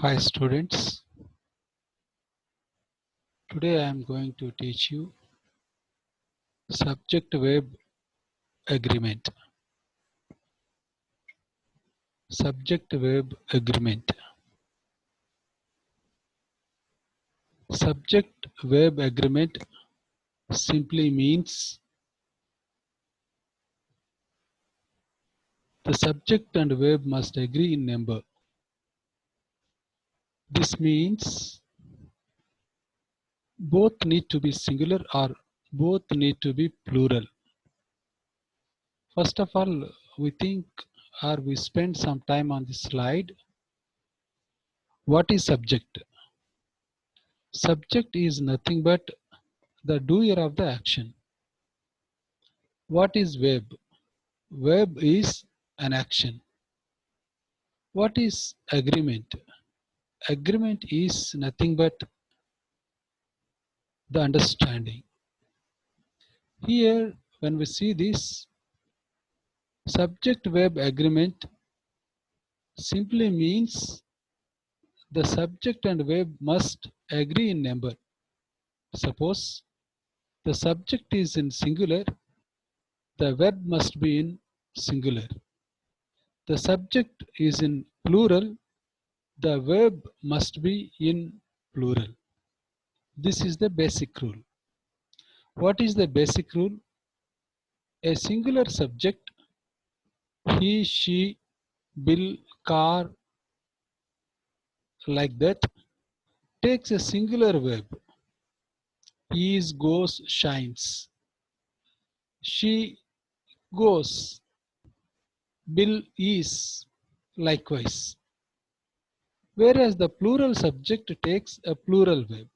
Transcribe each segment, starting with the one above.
Hi students, today I am going to teach you subject-verb agreement. Subject-verb agreement. Subject-verb agreement simply means the subject and verb must agree in number. This means both need to be singular or both need to be plural. First of all, we think or we spend some time on this slide. What is subject? Subject is nothing but the doer of the action. What is verb? Verb is an action. What is agreement? Agreement is nothing but the understanding. Here, when we see this, subject verb agreement simply means the subject and verb must agree in number. Suppose the subject is in singular, the verb must be in singular. The subject is in plural, the verb must be in plural. This is the basic rule. What is the basic rule? A singular subject, he, she, bill, car, like that, takes a singular verb. Is, goes, shines. She goes. Bill is, likewise. Whereas the plural subject takes a plural verb.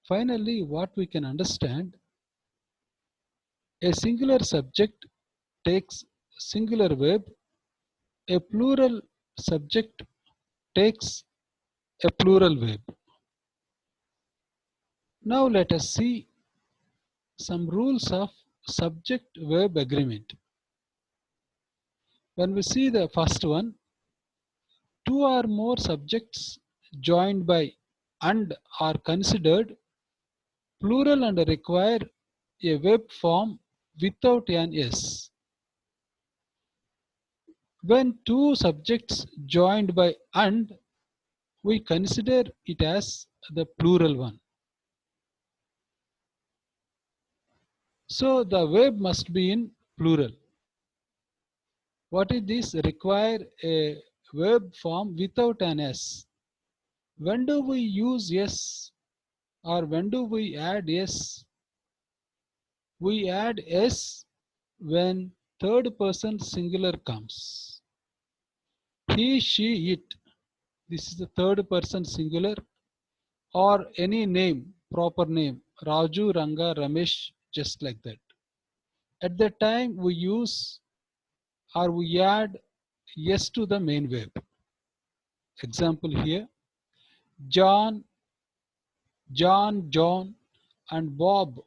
Finally, what we can understand, a singular subject takes singular verb, a plural subject takes a plural verb. Now let us see some rules of subject-verb agreement. When we see the first one, two or more subjects joined by and are considered plural and require a verb form without an s. When two subjects joined by and, we consider it as the plural one. So the verb must be in plural. What is this? Require a verb form without an s. When do we use s or when do we add s? We add s when third person singular comes. He, she, it. This is the third person singular, or any name, proper name. Raju, Ranga, Ramesh, just like that. At that time we use or we add s to the main verb. Example here, John, John, and Bob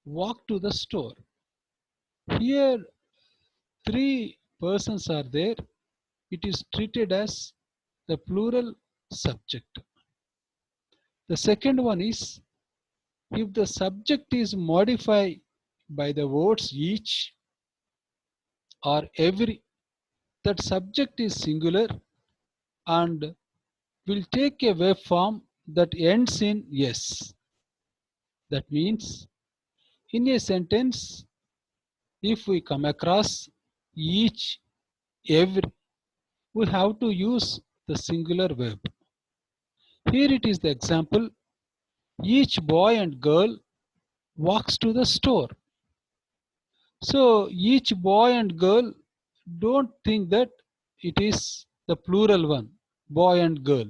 walk to the store. Here, three persons are there. It is treated as the plural subject. The second one is, if the subject is modified by the words each or every, that subject is singular and will take a verb form that ends in s. That means, in a sentence, if we come across each, every, we have to use the singular verb. Here it is the example, each boy and girl walks to the store. So each boy and girl, don't think that it is the plural one, boy and girl.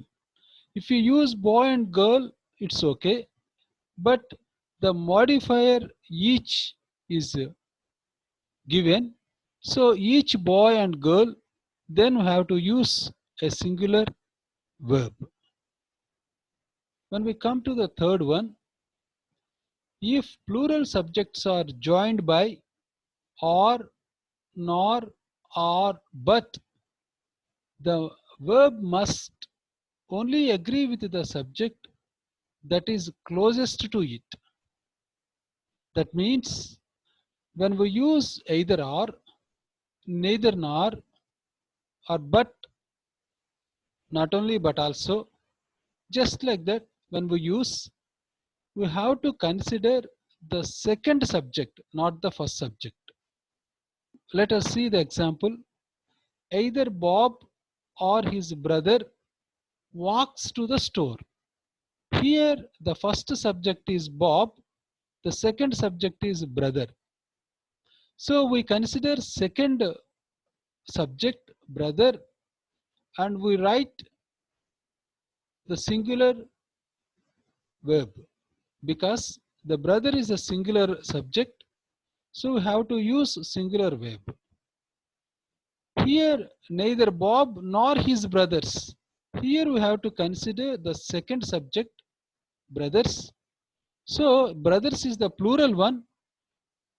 If you use boy and girl, it's okay. But the modifier each is given. So each boy and girl, then we have to use a singular verb. When we come to the third one, if plural subjects are joined by or, nor, or, but, the verb must only agree with the subject that is closest to it. That means when we use either or, neither nor, or but, not only but also, just like that, when we use, we have to consider the second subject, not the first subject. Let us see the example. Either Bob or his brother walks to the store. Here, the first subject is Bob, the second subject is brother. So we consider second subject brother and we write the singular verb because the brother is a singular subject, so we have to use singular verb. Here neither Bob nor his brothers. Here we have to consider the second subject brothers. So brothers is the plural one,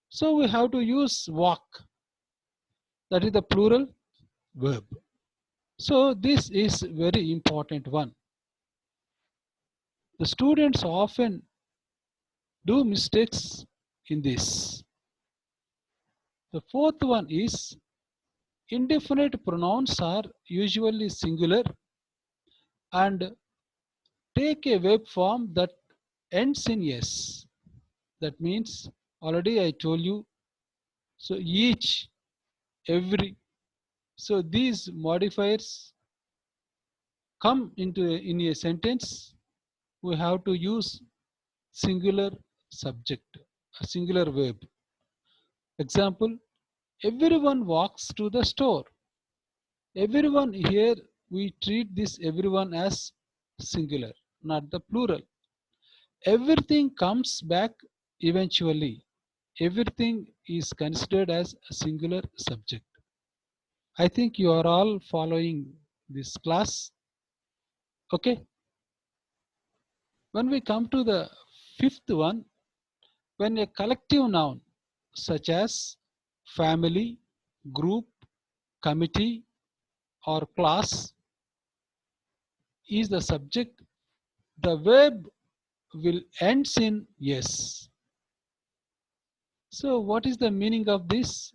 so we have to use walk, that is the plural verb. So this is very important one. The students often do mistakes in this. The fourth one is indefinite pronouns are usually singular and take a verb form that ends in s. That means already I told you. So each, every. So these modifiers come into in a sentence. We have to use singular subject, a singular verb. Example, everyone walks to the store. Everyone here, we treat this everyone as singular, not the plural. Everything comes back eventually. Everything is considered as a singular subject. I think you are all following this class. Okay. When we come to the fifth one, when a collective noun such as family, group, committee, or class is the subject, the verb will ends in yes. So what is the meaning of this?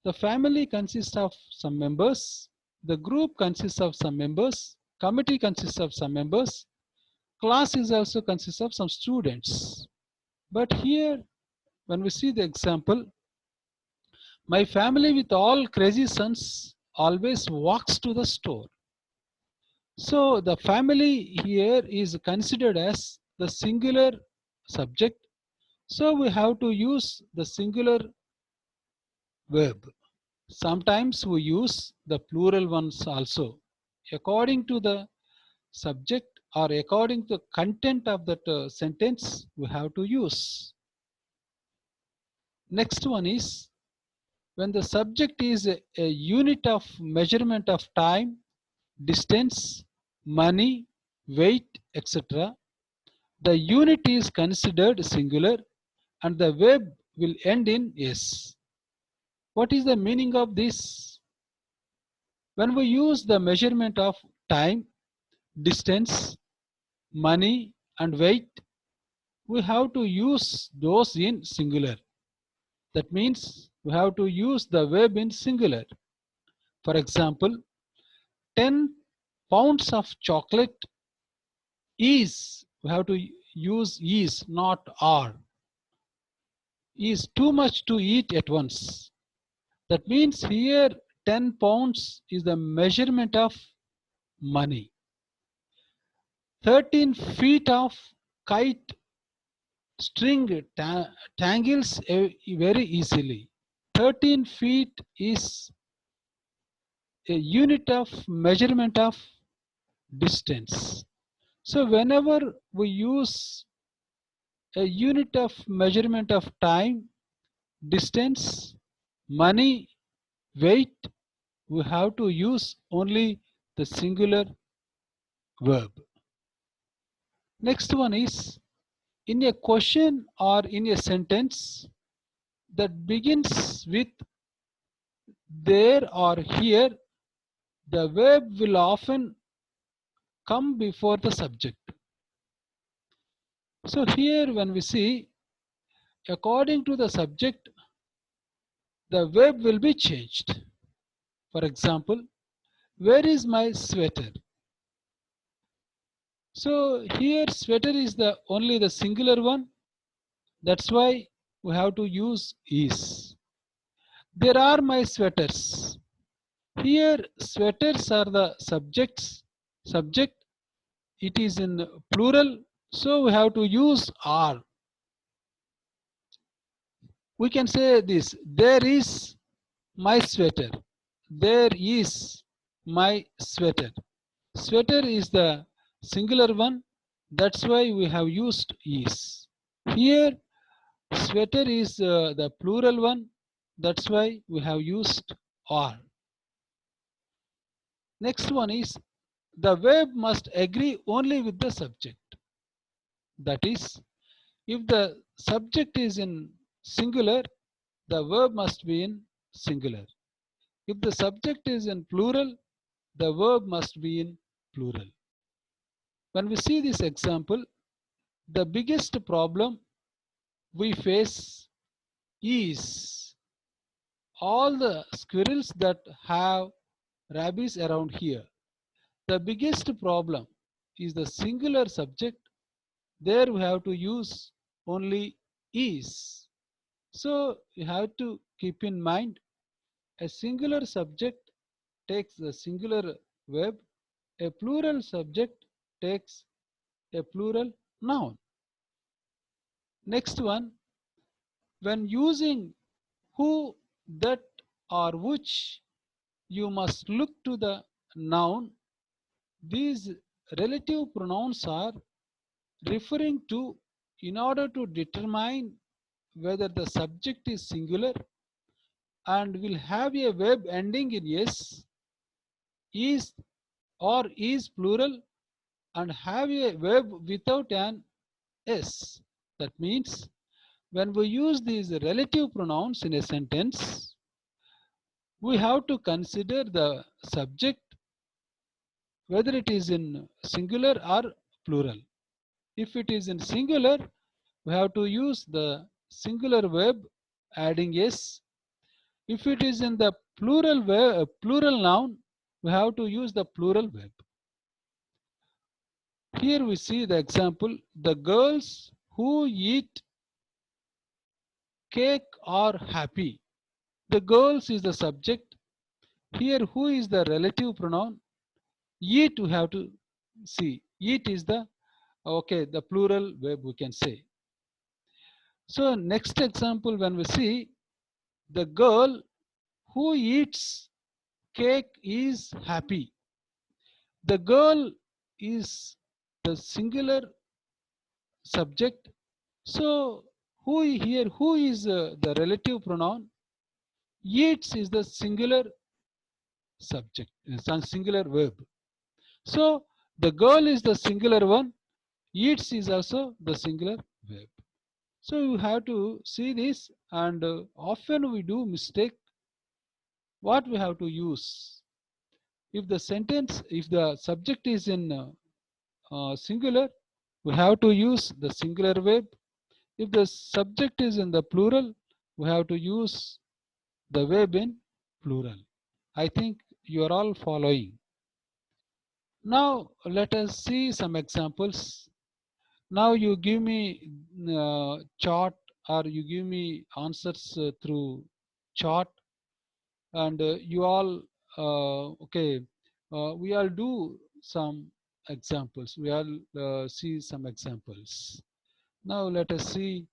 The family consists of some members, the group consists of some members, committee consists of some members, class is also consists of some students. But here, when we see the example, my family with all crazy sons always walks to the store. So the family here is considered as the singular subject. So we have to use the singular verb. Sometimes we use the plural ones also. According to the subject or according to the content of that sentence, we have to use. Next one is when the subject is a unit of measurement of time, distance, money, weight, etc. The unit is considered singular and the verb will end in s. What is the meaning of this? When we use the measurement of time, distance, money, and weight, we have to use those in singular. That means we have to use the verb in singular. For example, 10 pounds of chocolate is, we have to use is, not are, is too much to eat at once. That means here 10 pounds is the measurement of money. 13 feet of kite string tangles very easily. 13 feet is a unit of measurement of distance. So whenever we use a unit of measurement of time, distance, money, weight, we have to use only the singular verb. Next one is in a question or in a sentence that begins with there or here, the verb will often come before the subject. So here when we see, according to the subject, the verb will be changed. For example, where is my sweater? So here sweater is the only the singular one. That's why we have to use is. There are my sweaters. Here sweaters are the subject. It is in plural, so we have to use are. We can say this, there is my sweater. There is my sweater. Sweater is the singular one. That's why we have used is. Here sweater is the plural one. That's why we have used are. Next one is, the verb must agree only with the subject. That is, if the subject is in singular, the verb must be in singular. If the subject is in plural, the verb must be in plural. When we see this example, the biggest problem we face is all the squirrels that have rabbits around here. The biggest problem is the singular subject. There we have to use only is. So you have to keep in mind, a singular subject takes the singular verb, a plural subject takes a plural noun. Next one, when using who, that, or which, you must look to the noun. These relative pronouns are referring to, in order to determine whether the subject is singular and will have a verb ending in s, is or is plural, and have a verb without an s. That means when we use these relative pronouns in a sentence, we have to consider the subject, whether it is in singular or plural. If it is in singular, we have to use the singular verb adding s. If it is in the plural noun, we have to use the plural verb. Here we see the example, the girls who eat cake are happy. The girls is the subject. Here who is the relative pronoun? Eat we have to see. Eat is the, okay, the plural verb we can say. So next example, when we see, the girl who eats cake is happy. The girl is the singular subject. So who here, who is the relative pronoun? Eats is the singular subject, singular verb. So the girl is the singular one. Eats is also the singular verb. So you have to see this, and often we do mistake. What we have to use? If the sentence, if the subject is in singular, we have to use the singular verb. If the subject is in the plural, we have to use the verb in plural. I think you are all following. Now let us see some examples. Now you give me chart, or you give me answers through chart, and you all okay, we all do some examples. We all see some examples. Now let us see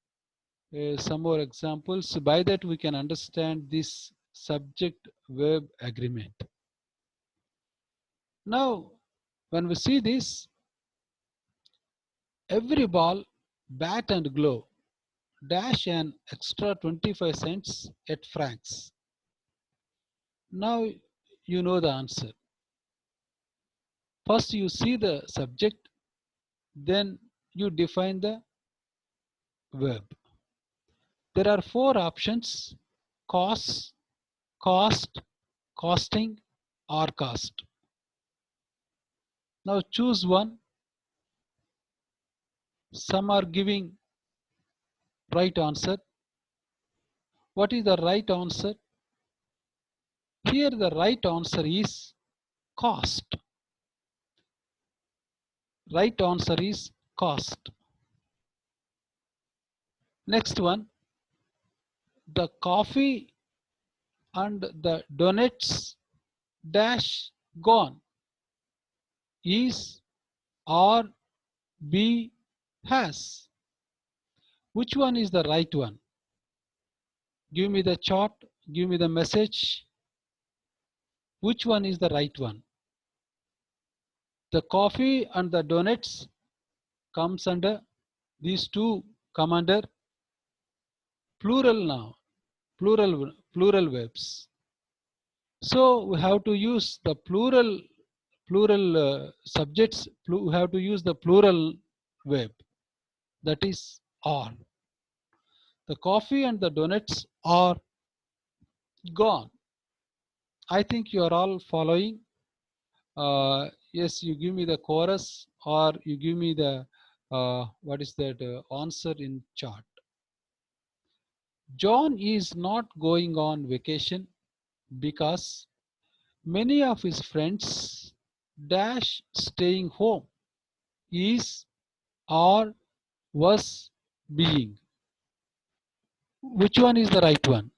some more examples. By that we can understand this subject verb agreement. Now when we see this, every ball, bat and glove dash an extra 25 cents at Frank's. Now you know the answer. First you see the subject, then you define the verb. There are four options: cost, cost, costing, or cost. Now choose one. Some are giving right answer. What is the right answer? Here the right answer is cost. Right answer is cost. Next one, the coffee and the donuts dash gone. Is or be has. Which one is the right one? Give me the chart, give me the message. Which one is the right one? The coffee and the donuts comes under, these two come under plural now, plural verbs. So we have to use the plural subjects. We have to use the plural verb, that is are. The coffee and the donuts are gone. I think you are all following. Yes, you give me the chorus or you give me the what is that answer in chart. John is not going on vacation because many of his friends dash staying home. Is or was being. Which one is the right one?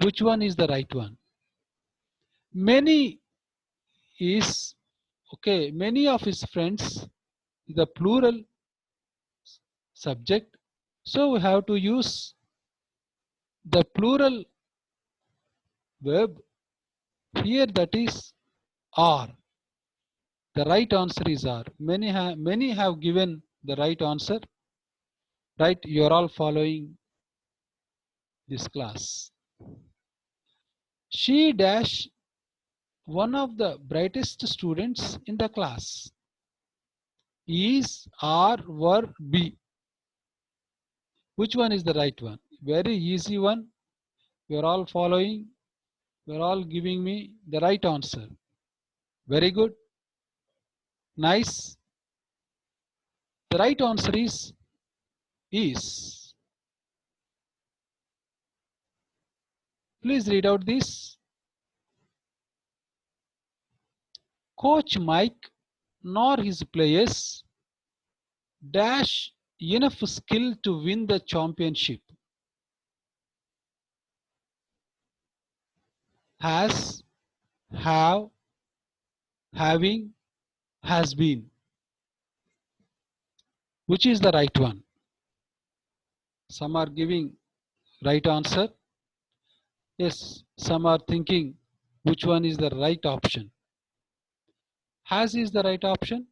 Which one is the right one? Many is okay. Many of his friends, the plural subject. So we have to use the plural verb here, that is are. The right answer is are. Many have given the right answer. Right, you are all following this class. She dash one of the brightest students in the class. Is or were be. Which one is the right one? Very easy one. You are all following. You are all giving me the right answer. Very good. Nice. The right answer is is. Please read out this. Coach Mike nor his players dash enough skill to win the championship. Has, have, having, has been. Which is the right one? Some are giving right answer. Yes, some are thinking which one is the right option. Has is the right option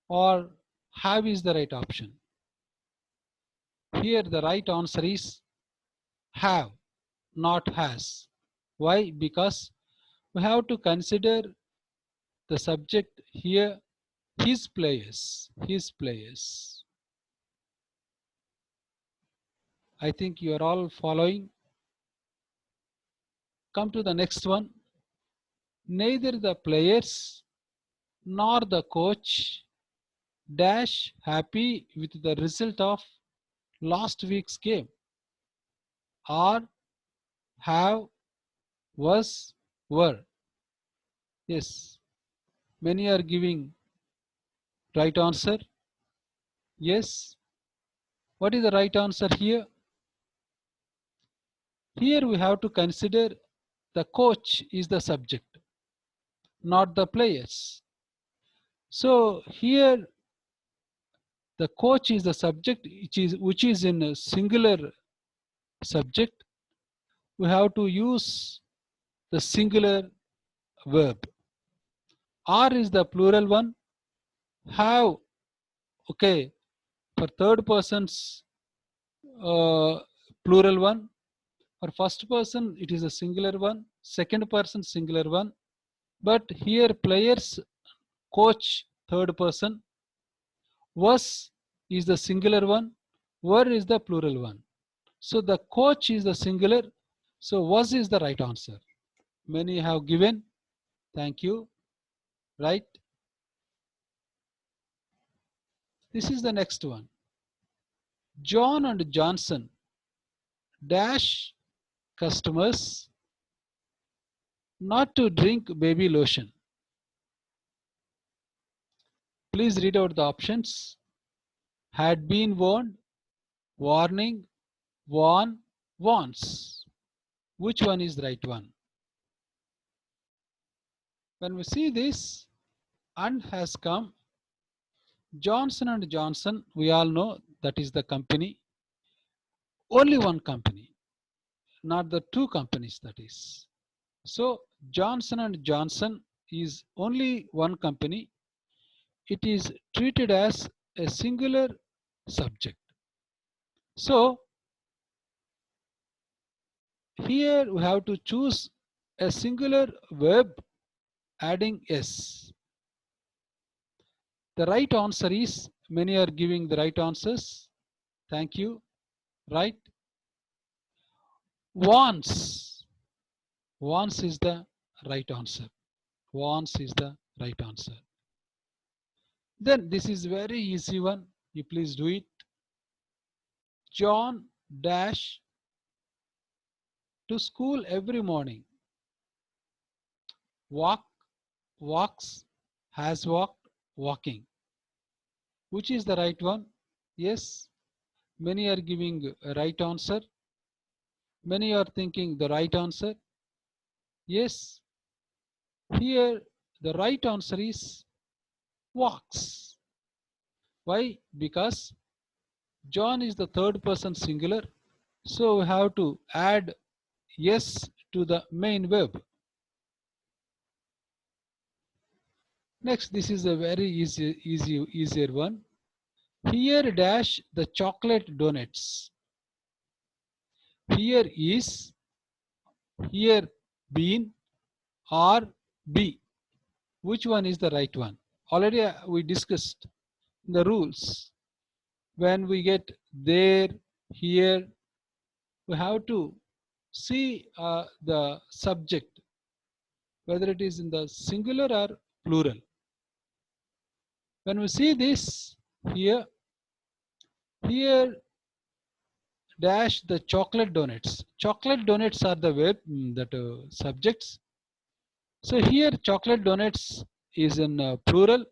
or have is the right option? Here the right answer is have, not has. Why? Because we have to consider the subject here, his players, his players. I think you are all following. Come to the next one. Neither the players nor the coach dash happy with the result of last week's game. Are, have, was, were. Yes, many are giving right answer. Yes. What is the right answer here? Here we have to consider the coach is the subject, not the players. So here the coach is the subject, which is in a singular subject. We have to use the singular verb. Are is the plural one. Have, okay, for third person's plural one. For first person it is a singular one, second person singular one. But here players, coach third person, was is the singular one, were is the plural one. So the coach is the singular, so was is the right answer. Many have given. Thank you. Right? This is the next one. John and Johnson dash customers not to drink baby lotion. Please read out the options. Had been warned, warning, warn, warns. Which one is the right one? When we see this, and has come, Johnson and Johnson, we all know that is the company. Only one company, not the two companies, that is. So Johnson and Johnson is only one company. It is treated as a singular subject. So here we have to choose a singular verb adding s. The right answer is, many are giving the right answers. Thank you. Right? Wants. Wants is the right answer. Wants is the right answer. Then this is very easy one. You please do it. John dash to school every morning. Walk, walks, has walked, walking. Which is the right one? Yes, many are giving a right answer. Many are thinking the right answer. Yes, here the right answer is walks. Why? Because John is the third person singular. So we have to add yes to the main verb. Next, this is a very easier one. Here dash the chocolate donuts. Here is, here been, or be. Which one is the right one? Already we discussed the rules. When we get there, here, we have to see the subject, whether it is in the singular or plural. When we see this here, here dash the chocolate donuts. Chocolate donuts are the verb, that subjects. So here chocolate donuts is in plural.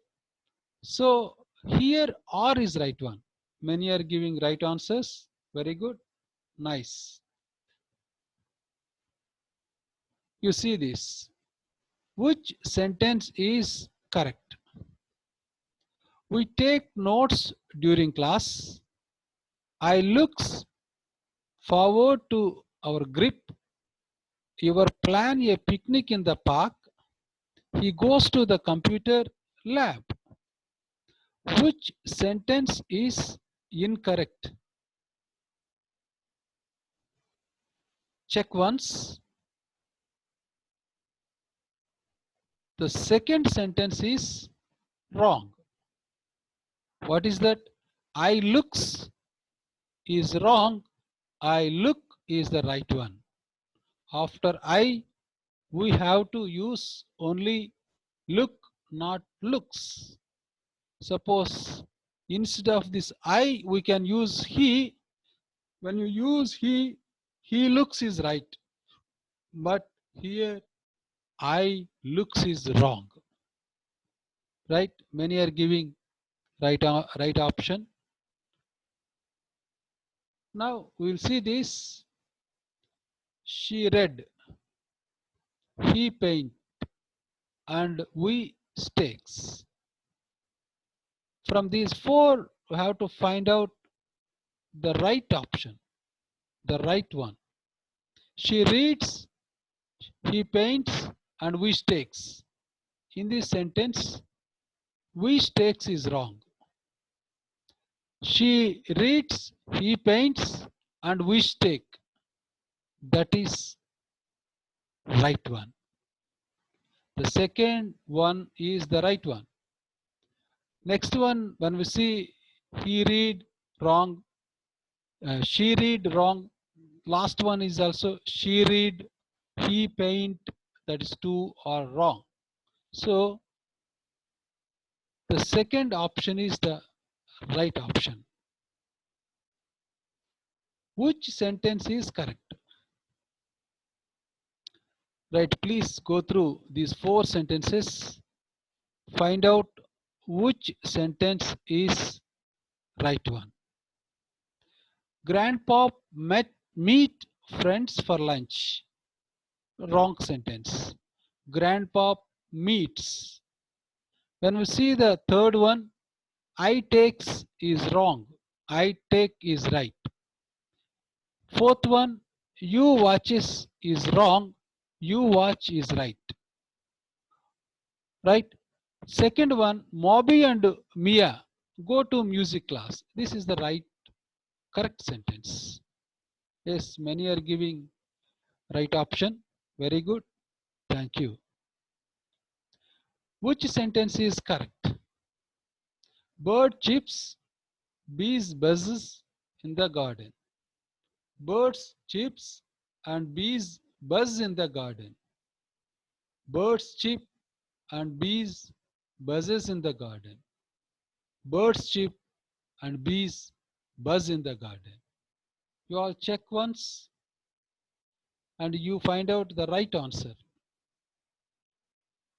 So here R is right one. Many are giving right answers. Very good. Nice. You see this. Which sentence is correct? We take notes during class. I looks forward to our grip. Your plan a picnic in the park. He goes to the computer lab. Which sentence is incorrect? Check once. The second sentence is wrong. What is that? I looks is wrong. I look is the right one. After I, we have to use only look, not looks. Suppose instead of this I, we can use he. When you use he looks is right. But here I looks is wrong. Right? Many are giving right option. Now we will see this. She read, he paint, and we stakes. From these four, we have to find out the right option, the right one. She reads, he paints, and we stakes. In this sentence, we stakes is wrong. She reads, he paints, and we stake. That is right one. The second one is the right one. Next one, when we see he read wrong, she read wrong. Last one is also she read, he paint, that is two are wrong. So the second option is the right option. Which sentence is correct? Right, please go through these four sentences. Find out which sentence is right one. Grandpa meet friends for lunch. Wrong sentence. Grandpa meets. When we see the third one, I takes is wrong. I take is right. Fourth one, you watches is wrong. You watch is right. Right? Second one, Mobby and Mia go to music class. This is the right, correct sentence. Yes, many are giving right option. Very good. Thank you. Which sentence is correct? Bird chips, bees buzzes in the garden. Birds chips and bees buzz in the garden. Birds chip and bees buzzes in the garden. Birds chip and bees buzz in the garden. You all check once and you find out the right answer.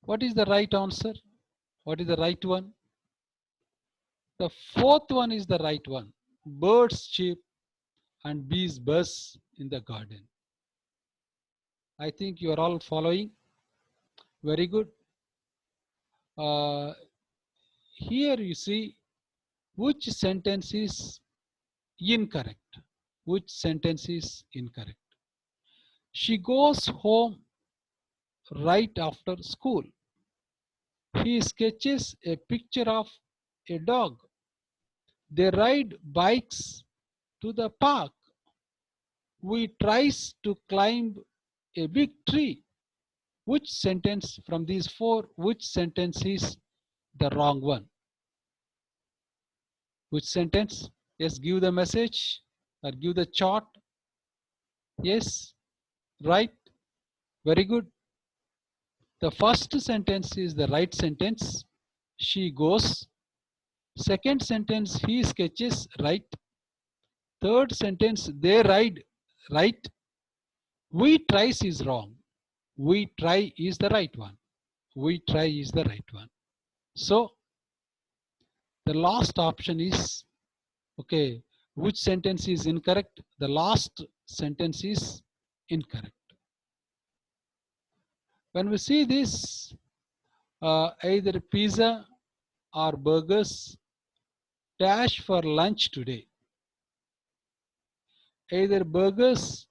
What is the right answer? What is the right one? The fourth one is the right one. Birds chip and bees buzz in the garden. I think you are all following. Very good. Uh, Here you see which sentence is incorrect. Which sentence is incorrect? She goes home right after school. He sketches a picture of a dog. They ride bikes to the park. We tries to climb a big tree. Which sentence from these four, which sentence is the wrong one? Which sentence? Yes, give the message or give the chart. Yes, right. Very good. The first sentence is the right sentence. She goes. Second sentence, he sketches, right. Third sentence, they ride, right. We tries is wrong. We try is the right one. We try is the right one. So the last option is, okay, which sentence is incorrect? The last sentence is incorrect. When we see this, either pizza or burgers dash for lunch today. Either burgers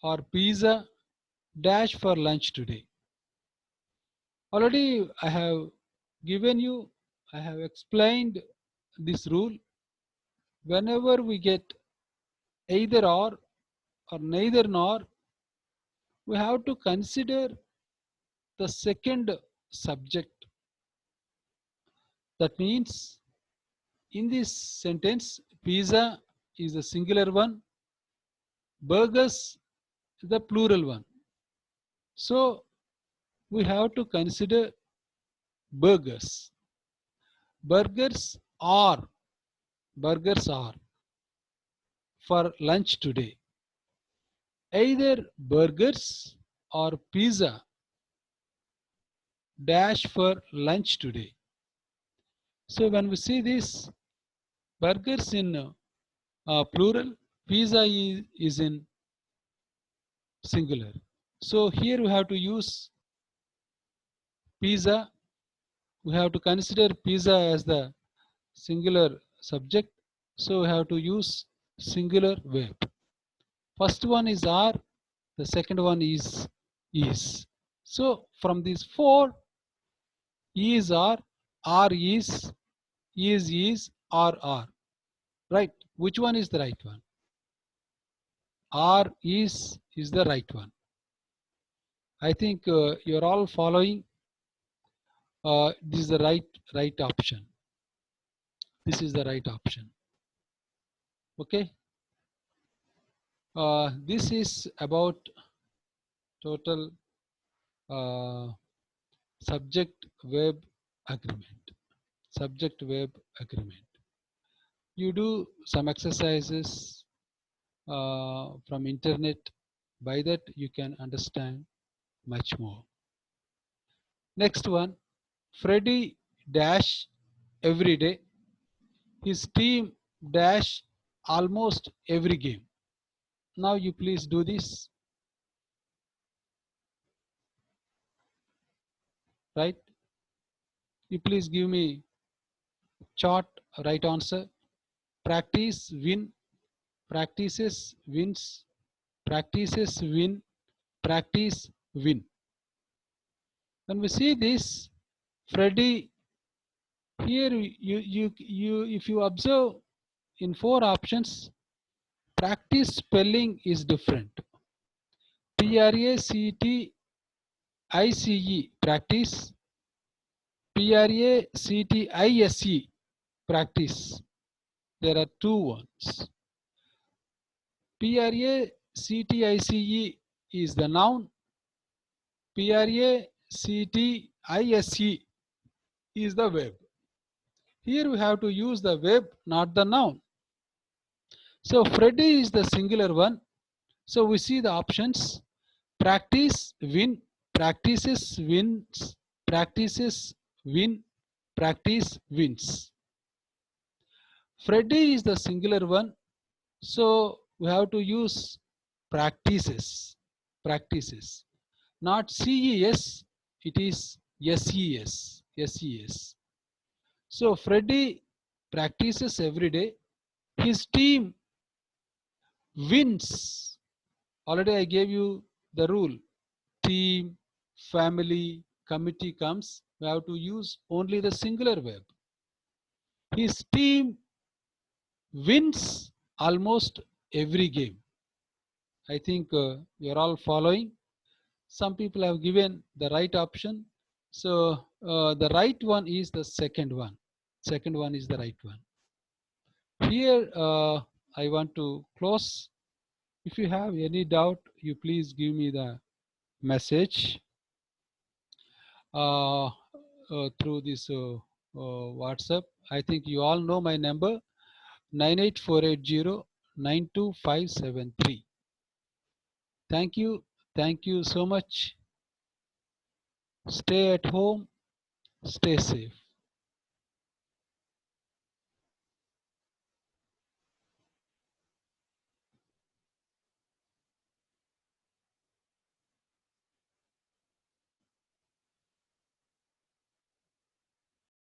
or pizza dash for lunch today. Already I have given you, I have explained this rule. Whenever we get either or neither nor, we have to consider the second subject. That means in this sentence, pizza is the singular one, burgers is the plural one. So we have to consider burgers. Burgers are for lunch today. Either burgers or pizza dash for lunch today. So when we see this, burgers in plural, pizza is in singular. So here we have to use pizza. We have to consider pizza as the singular subject. So we have to use singular verb. First one is are, the second one is is. So from these four, is are is, are. Right? Which one is the right one? Are is the right one. I think you're all following. This is the right option. This is the right option. Okay. This is about total subject verb agreement. Subject verb agreement. You do some exercises from internet. By that you can understand much more. Next one, Freddy dash every day. His team dash almost every game. Now you please do this, right? You please give me chart right answer. Practice win, practices wins, practices win, practice win. When we see this, Freddy, here you if you observe in four options, practice spelling is different. Practice, practice, practice, practice. There are two ones. Practice is the noun. Practice is the verb. Here we have to use the verb, not the noun. So Freddy is the singular one. So we see the options. Practice, win, practices, wins, practices, win, practice, wins. Freddy is the singular one. So we have to use practices, practices. Not CES, it is SES, SES. So Freddy practices every day. His team wins. Already I gave you the rule. Team, family, committee comes. We have to use only the singular verb. His team wins almost every game. I think you're all following. Some people have given the right option. So the right one is the second one. Second one is the right one. Here I want to close. If you have any doubt, you please give me the message through this WhatsApp. I think you all know my number 98480 Thank you. Thank you so much. Stay at home. Stay safe.